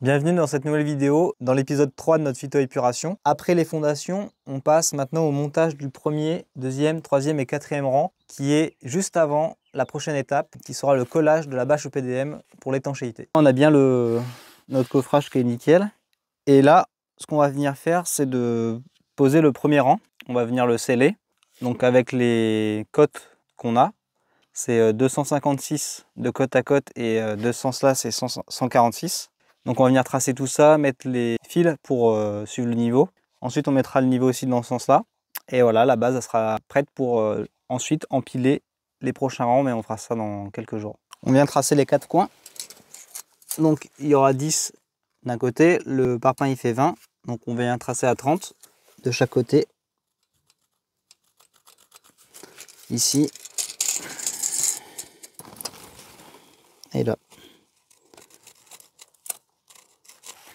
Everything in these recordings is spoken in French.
Bienvenue dans cette nouvelle vidéo, dans l'épisode 3 de notre phytoépuration. Après les fondations, on passe maintenant au montage du premier, deuxième, troisième et quatrième rang, qui est juste avant la prochaine étape, qui sera le collage de la bâche EPDM pour l'étanchéité. On a bien notre coffrage qui est nickel. Et là, ce qu'on va venir faire, c'est de poser le premier rang. On va venir le sceller, donc avec les cotes qu'on a. C'est 256 de côte à côte et de ce sens-là, c'est 146. Donc on va venir tracer tout ça, mettre les fils pour suivre le niveau. Ensuite on mettra le niveau aussi dans ce sens-là. Et voilà, la base elle sera prête pour ensuite empiler les prochains rangs, mais on fera ça dans quelques jours. On vient tracer les 4 coins. Donc il y aura 10 d'un côté, le parpaing il fait 20. Donc on vient tracer à 30 de chaque côté. Ici. Et là.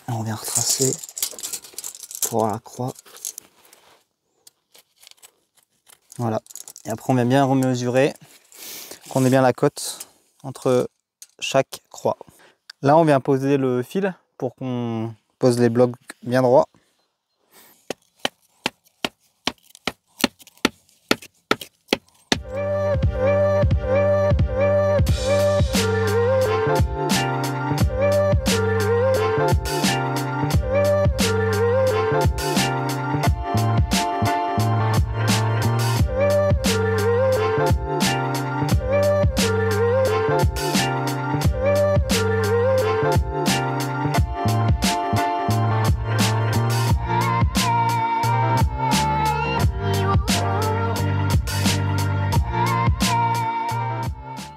On vient retracer pour la croix. Voilà. Et après, on vient bien remesurer qu'on ait bien la cote entre chaque croix. Là, on vient poser le fil pour qu'on pose les blocs bien droits.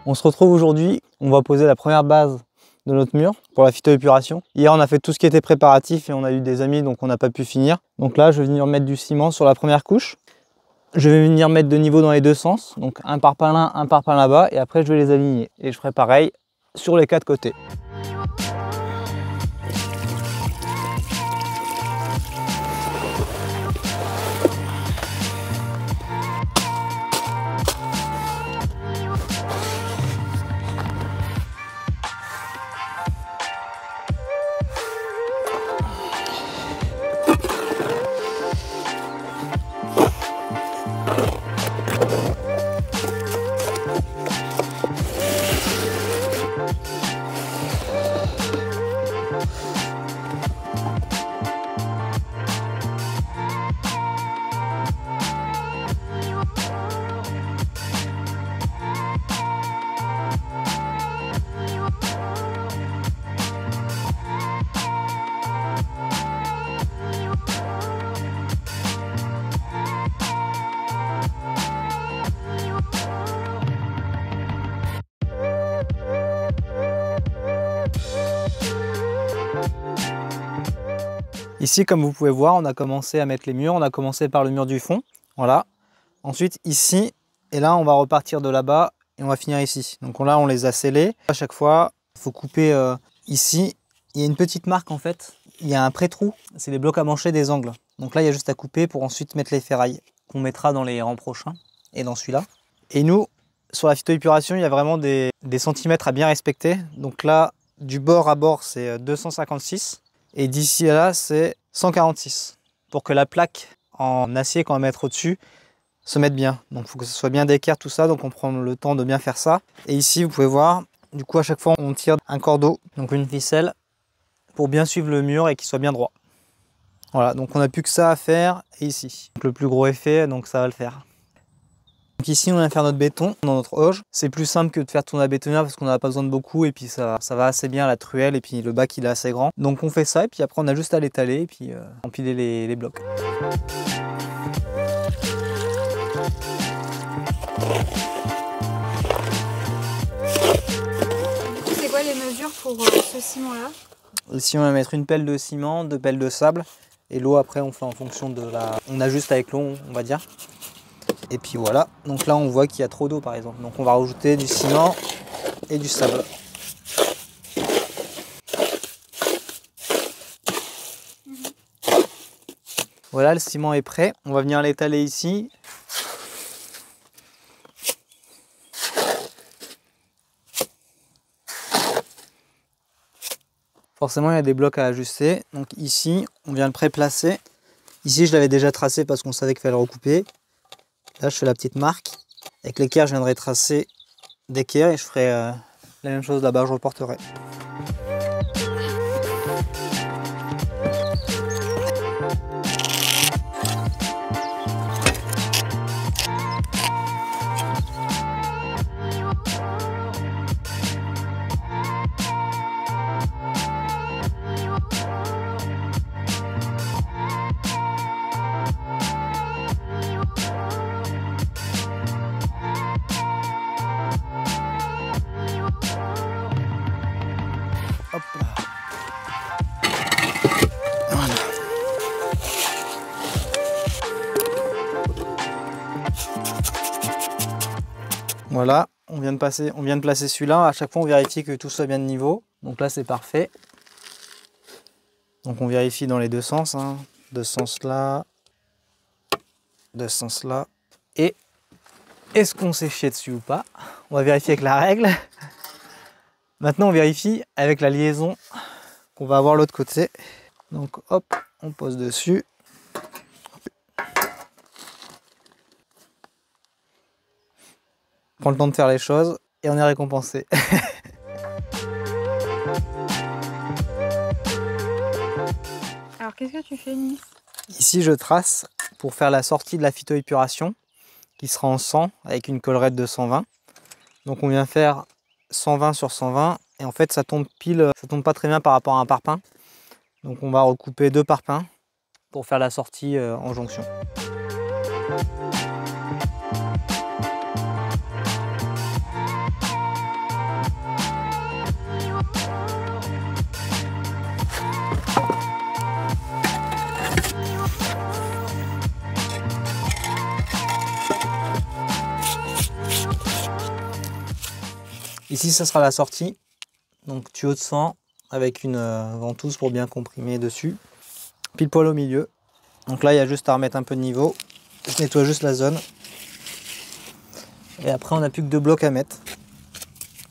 On se retrouve aujourd'hui, on va poser la première base de notre mur pour la phytoépuration. Hier on a fait tout ce qui était préparatif et on a eu des amis donc on n'a pas pu finir. Donc là je vais venir mettre du ciment sur la première couche. Je vais venir mettre de niveau dans les deux sens, donc un parpaing là, un parpaing là-bas et après je vais les aligner. Et je ferai pareil sur les 4 côtés. Ici, comme vous pouvez voir, on a commencé à mettre les murs. On a commencé par le mur du fond. Voilà. Ensuite, ici. Et là, on va repartir de là-bas et on va finir ici. Donc là, on les a scellés. À chaque fois, il faut couper ici. Il y a une petite marque en fait. Il y a un pré-trou. C'est les blocs à mancher des angles. Donc là, il y a juste à couper pour ensuite mettre les ferrailles qu'on mettra dans les rangs prochains et dans celui-là. Et nous, sur la phytoépuration, il y a vraiment des centimètres à bien respecter. Donc là, du bord à bord, c'est 256. Et d'ici à là, c'est 146 pour que la plaque en acier qu'on va mettre au-dessus se mette bien. Donc il faut que ce soit bien d'équerre tout ça, donc on prend le temps de bien faire ça. Et ici, vous pouvez voir, du coup à chaque fois on tire un cordeau, donc une ficelle, pour bien suivre le mur et qu'il soit bien droit. Voilà, donc on n'a plus que ça à faire, et ici. Donc le plus gros effet, donc ça va le faire. Donc ici on vient faire notre béton dans notre auge. C'est plus simple que de faire tourner la bétonnière parce qu'on n'a pas besoin de beaucoup et puis ça va assez bien à la truelle et puis le bac il est assez grand. Donc on fait ça et puis après on a juste à l'étaler et puis empiler les blocs. C'est quoi les mesures pour ce ciment là? Ici on va mettre une pelle de ciment, 2 pelles de sable et l'eau après on fait en fonction de la... On ajuste avec l'eau on va dire. Et puis voilà, donc là on voit qu'il y a trop d'eau par exemple. Donc on va rajouter du ciment et du sable. Voilà, le ciment est prêt. On va venir l'étaler ici. Forcément, il y a des blocs à ajuster. Donc ici, on vient le préplacer. Ici, je l'avais déjà tracé parce qu'on savait qu'il fallait le recouper. Là, je fais la petite marque. Avec l'équerre, je viendrai tracer d'équerre et je ferai la même chose là-bas, je reporterai. Hop là. Voilà. Voilà, on vient de placer celui-là. À chaque fois, on vérifie que tout soit bien de niveau. Donc là, c'est parfait. Donc on vérifie dans les deux sens, hein. De ce sens-là, de ce sens-là. Et est-ce qu'on s'est chié dessus ou pas? On va vérifier avec la règle. Maintenant, on vérifie avec la liaison qu'on va avoir l'autre côté. Donc hop, on pose dessus. On prend le temps de faire les choses et on est récompensé. Alors qu'est-ce que tu fais, Nice? Ici, je trace pour faire la sortie de la phytoépuration qui sera en 100 avec une collerette de 120. Donc on vient faire 120 sur 120 et en fait ça tombe pile, ça tombe pas très bien par rapport à un parpaing. Donc on va recouper 2 parpaings pour faire la sortie en jonction. Ici, ça sera la sortie, donc tuyau de 100 avec une ventouse pour bien comprimer dessus, pile poil au milieu. Donc là, il y a juste à remettre un peu de niveau. Je nettoie juste la zone. Et après, on n'a plus que 2 blocs à mettre.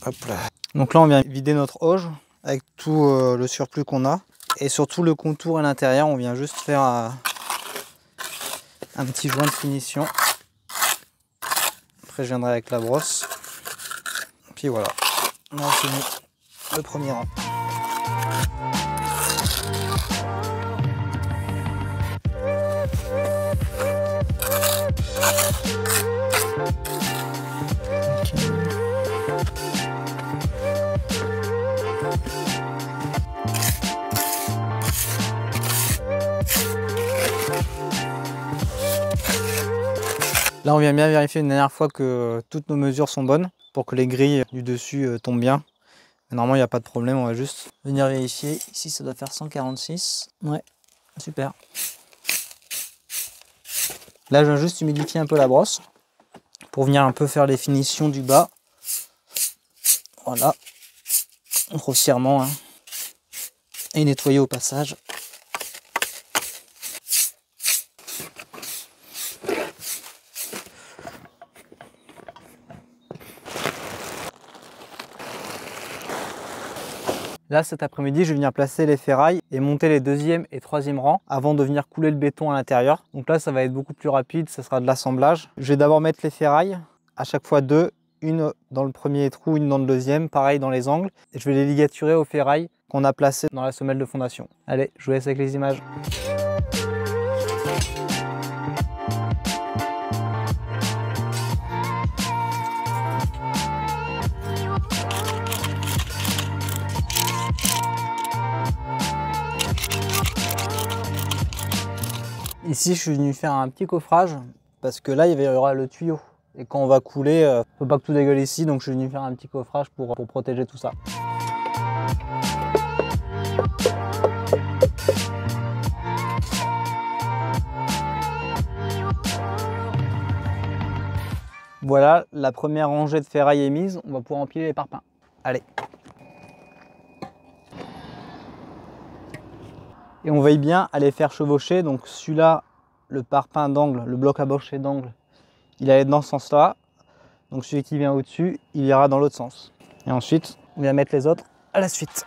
Hop là. Donc là, on vient vider notre auge avec tout le surplus qu'on a. Et surtout le contour à l'intérieur, on vient juste faire un petit joint de finition. Après, je viendrai avec la brosse. Puis voilà, on a fini le premier rang. Là, on vient bien vérifier une dernière fois que toutes nos mesures sont bonnes pour que les grilles du dessus tombent bien. Mais normalement, il n'y a pas de problème, on va juste venir vérifier. Ici, ça doit faire 146. Ouais, super. Là, je viens juste humidifier un peu la brosse pour venir un peu faire les finitions du bas. Voilà, grossièrement, hein. Et nettoyer au passage. Là, cet après-midi, je vais venir placer les ferrailles et monter les 2e et 3e rangs avant de venir couler le béton à l'intérieur. Donc là, ça va être beaucoup plus rapide, ça sera de l'assemblage. Je vais d'abord mettre les ferrailles, à chaque fois 2, une dans le premier trou, une dans le deuxième, pareil dans les angles. Et je vais les ligaturer aux ferrailles qu'on a placées dans la semelle de fondation. Allez, je vous laisse avec les images. Ici, je suis venu faire un petit coffrage parce que là, il y aura le tuyau. Et quand on va couler, il ne faut pas que tout dégueule ici, donc je suis venu faire un petit coffrage pour protéger tout ça. Voilà, la première rangée de ferraille est mise, on va pouvoir empiler les parpaings. Allez. Et on veille bien à les faire chevaucher, donc celui-là, le parpaing d'angle, le bloc à bochet d'angle, il allait dans ce sens-là. Donc celui qui vient au-dessus, il ira dans l'autre sens. Et ensuite, on vient mettre les autres à la suite.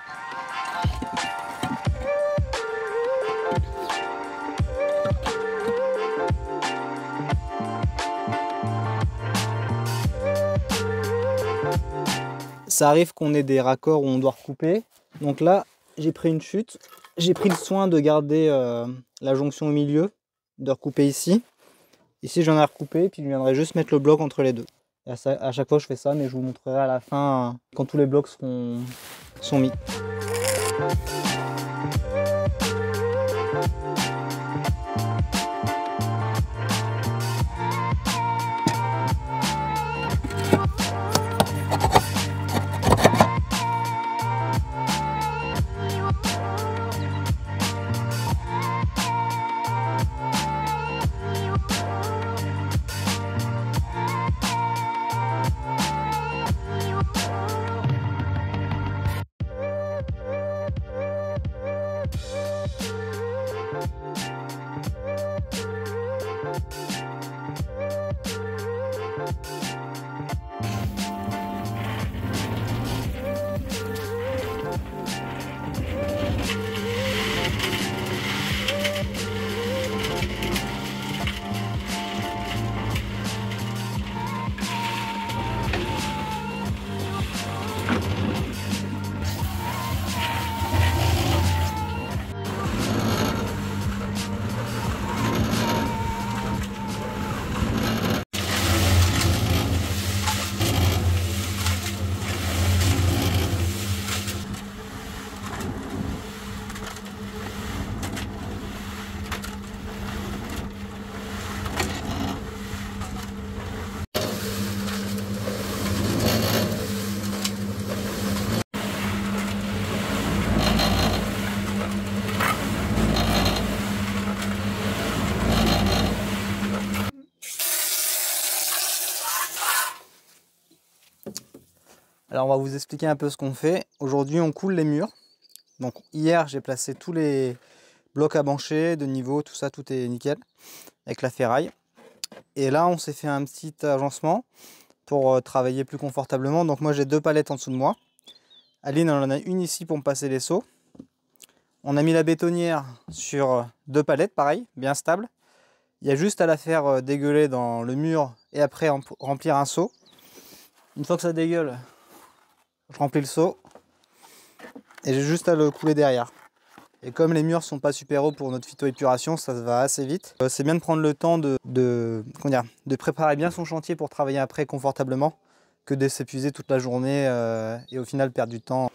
Ça arrive qu'on ait des raccords où on doit recouper. Donc là, j'ai pris une chute. J'ai pris le soin de garder la jonction au milieu, de recouper ici. Ici, j'en ai recoupé, puis je viendrai juste mettre le bloc entre les deux. Et à chaque fois, je fais ça, mais je vous montrerai à la fin quand tous les blocs sont mis. Alors on va vous expliquer un peu ce qu'on fait. Aujourd'hui on coule les murs. Donc hier j'ai placé tous les blocs à bancher, de niveau, tout ça, tout est nickel avec la ferraille. Et là on s'est fait un petit agencement pour travailler plus confortablement. Donc moi j'ai 2 palettes en dessous de moi. Aline elle en a une ici pour me passer les seaux. On a mis la bétonnière sur 2 palettes, pareil, bien stable. Il y a juste à la faire dégueuler dans le mur et après remplir un seau. Une fois que ça dégueule, je remplis le seau et j'ai juste à le couler derrière. Et comme les murs sont pas super hauts pour notre phytoépuration, ça va assez vite. C'est bien de prendre le temps de préparer bien son chantier pour travailler après confortablement que de s'épuiser toute la journée et au final perdre du temps.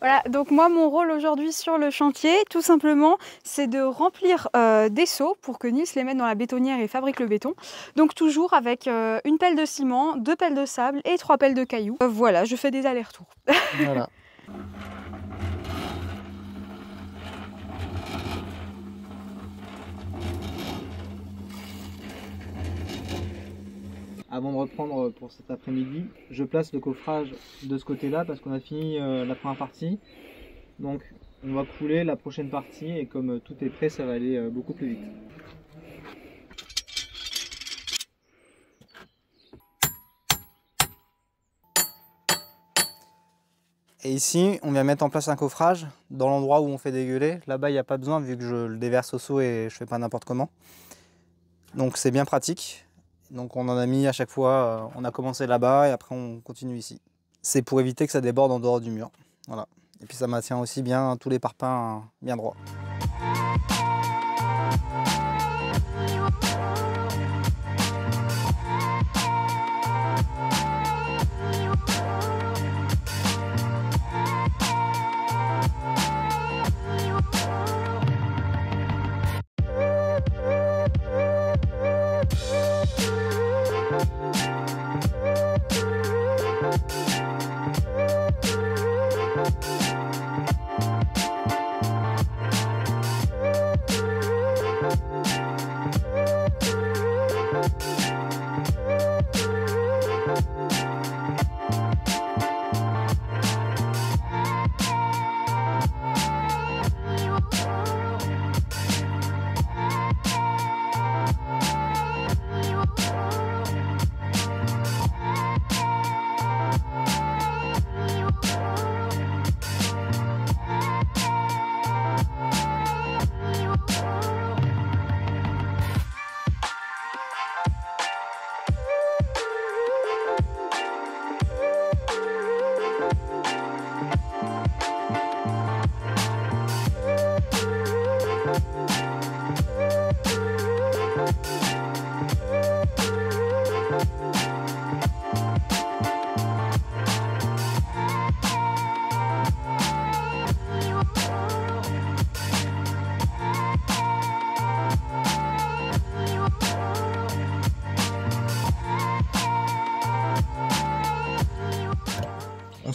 Voilà, donc moi mon rôle aujourd'hui sur le chantier, tout simplement, c'est de remplir des seaux pour que Nils les mette dans la bétonnière et fabrique le béton. Donc toujours avec une pelle de ciment, 2 pelles de sable et 3 pelles de cailloux. Voilà, je fais des allers-retours. Voilà. Avant de reprendre pour cet après-midi, je place le coffrage de ce côté-là parce qu'on a fini la première partie. Donc on va couler la prochaine partie et comme tout est prêt, ça va aller beaucoup plus vite. Et ici, on vient mettre en place un coffrage dans l'endroit où on fait dégueuler. Là-bas, il n'y a pas besoin vu que je le déverse au seau et je fais pas n'importe comment. Donc c'est bien pratique. Donc on en a mis à chaque fois, on a commencé là-bas et après on continue ici. C'est pour éviter que ça déborde en dehors du mur. Voilà. Et puis ça maintient aussi bien tous les parpaings bien droits.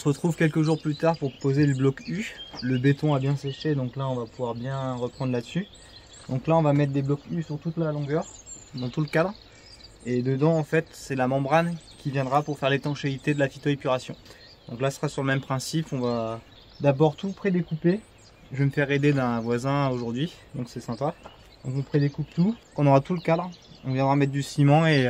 se retrouve quelques jours plus tard pour poser le bloc U. Le béton a bien séché, donc là on va pouvoir bien reprendre là-dessus. Donc là on va mettre des blocs U sur toute la longueur, dans tout le cadre. Et dedans en fait c'est la membrane qui viendra pour faire l'étanchéité de la phytoépuration. Donc là ce sera sur le même principe, on va d'abord tout prédécouper. Je vais me faire aider d'un voisin aujourd'hui, donc c'est sympa. Donc on prédécoupe tout, on aura tout le cadre. On viendra mettre du ciment et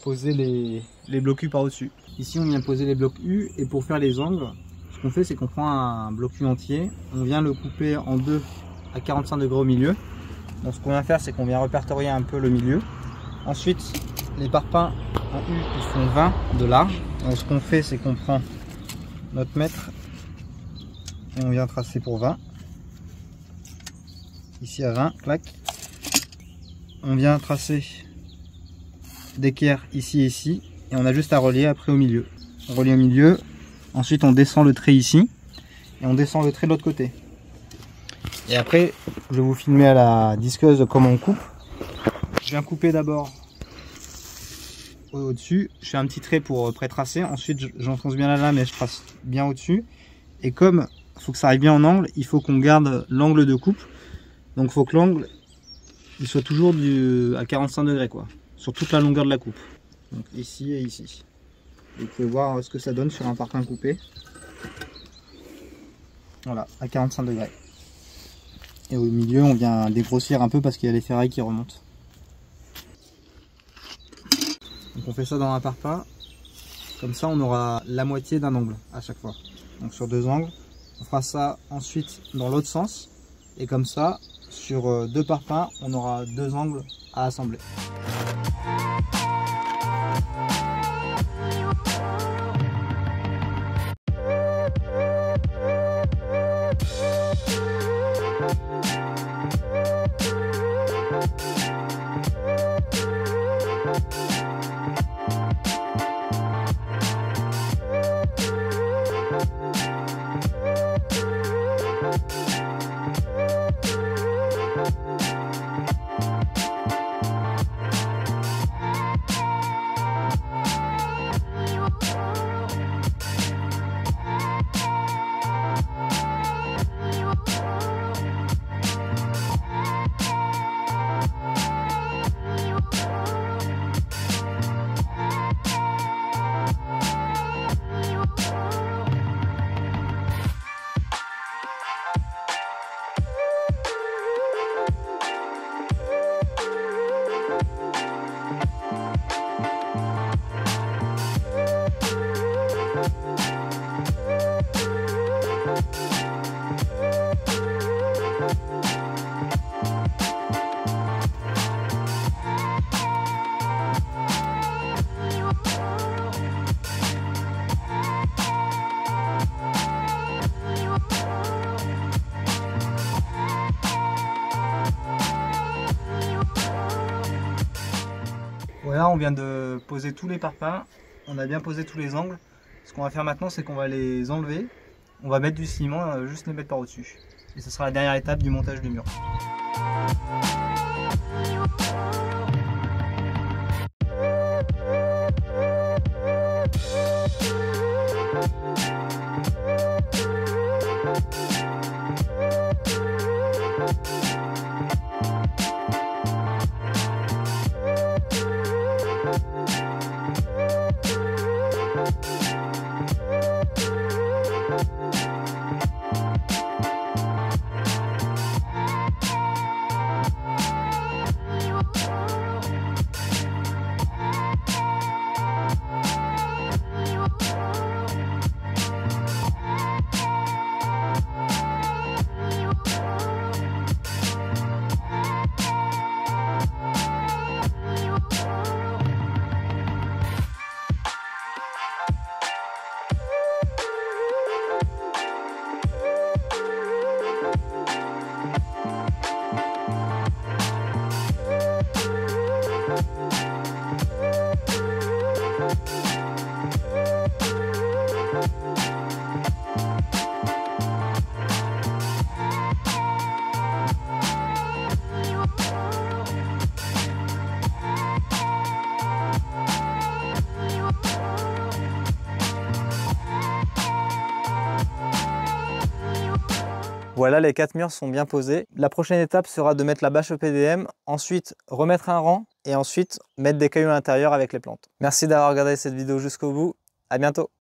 poser les blocs U par au-dessus. Ici on vient poser les blocs U et pour faire les angles, ce qu'on fait c'est qu'on prend un bloc U entier, on vient le couper en deux à 45 degrés au milieu. Donc ce qu'on vient faire c'est qu'on vient répertorier un peu le milieu. Ensuite les parpaings en U ils font 20 de large. Donc ce qu'on fait c'est qu'on prend notre mètre et on vient tracer pour 20. Ici à 20, clac. On vient tracer d'équerre ici et ici et on a juste à relier après au milieu. On relie au milieu, ensuite on descend le trait ici et on descend le trait de l'autre côté. Et après je vais vous filmer à la disqueuse comment on coupe. Je viens couper d'abord au-dessus, je fais un petit trait pour pré-tracer, ensuite j'enfonce bien la lame et je trace bien au-dessus. Et comme il faut que ça arrive bien en angle, il faut qu'on garde l'angle de coupe. Donc il faut que l'angle il soit toujours à 45 degrés quoi, sur toute la longueur de la coupe. Donc ici et ici. Et vous pouvez voir ce que ça donne sur un parpaing coupé. Voilà, à 45 degrés. Et au milieu on vient dégrossir un peu parce qu'il y a les ferrailles qui remontent. Donc on fait ça dans un parpaing. Comme ça on aura la moitié d'un angle à chaque fois. Donc sur deux angles. On fera ça ensuite dans l'autre sens. Et comme ça, sur deux parpaings, on aura deux angles à assembler. Voilà, on vient de poser tous les parpaings, on a bien posé tous les angles. Ce qu'on va faire maintenant, c'est qu'on va les enlever, on va mettre du ciment, juste les mettre par au-dessus. Et ce sera la dernière étape du montage du mur. Voilà, les 4 murs sont bien posés. La prochaine étape sera de mettre la bâche EPDM, ensuite remettre un rang et ensuite mettre des cailloux à l'intérieur avec les plantes. Merci d'avoir regardé cette vidéo jusqu'au bout. À bientôt.